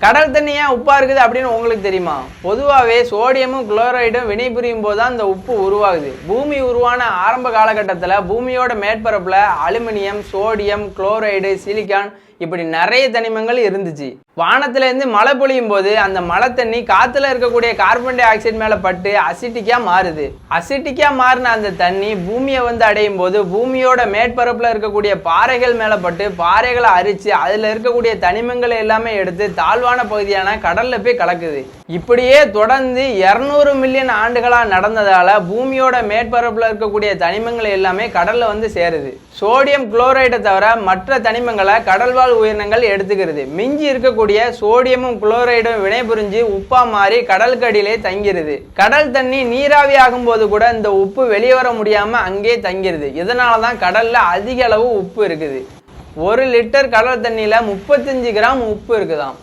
கடல் தண்ணி ஏன் உப்பா இருக்குது அப்படின்னு உங்களுக்கு தெரியுமா? பொதுவாகவே சோடியமும் குளோரைடும் வினைபுரியும் போது தான் இந்த உப்பு உருவாகுது. பூமி உருவான ஆரம்ப காலகட்டத்தில் பூமியோட மேற்பரப்புல அலுமினியம், சோடியம், குளோரைடு, சிலிக்கான் இப்படி நிறைய தனிமங்கள் இருந்துச்சு. வானத்துல இருந்து மழை பொழியும் போது அந்த மழை தண்ணி காத்துல இருக்கக்கூடிய கார்பன் டை ஆக்சைடு மேல பட்டு அசிட்டிக்கா மாறுது. அசிட்டிக்கா மாறின அந்த தண்ணி பூமியை வந்து அடையும் போது பூமியோட மேற்பரப்புல இருக்கக்கூடிய பாறைகள் மேல பட்டு பாறைகளை அரிச்சு அதுல இருக்கக்கூடிய தனிமங்களை எல்லாமே எடுத்து தாழ்வான பகுதியான கடல்ல போய் கலக்குது. இப்படியே தொடர்ந்து 200 மில்லியன் ஆண்டுகளா நடந்ததால பூமியோட மேற்பரப்புல இருக்கக்கூடிய தனிமங்கள் எல்லாமே கடல்ல வந்து சேருது. சோடியம் குளோரைடை தவிர மற்ற தனிமங்களை கடல்வாழ் உயிரினங்கள் எடுத்துக்கிறது. மிஞ்சி இருக்கக்கூடிய சோடியமும் குளோரைடும் வினைபுரிஞ்சு உப்பா மாறி கடலுக்கு அடியிலே தங்கிருது. கடல் தண்ணி நீராவி ஆகும் போது கூட இந்த உப்பு வெளியே வர முடியாம அங்கே தங்கிருது. இதனாலதான் கடல்ல அதிக அளவு உப்பு இருக்குது. 1 லிட்டர் கடல் தண்ணியில 35 கிராம் உப்பு இருக்குதாம்.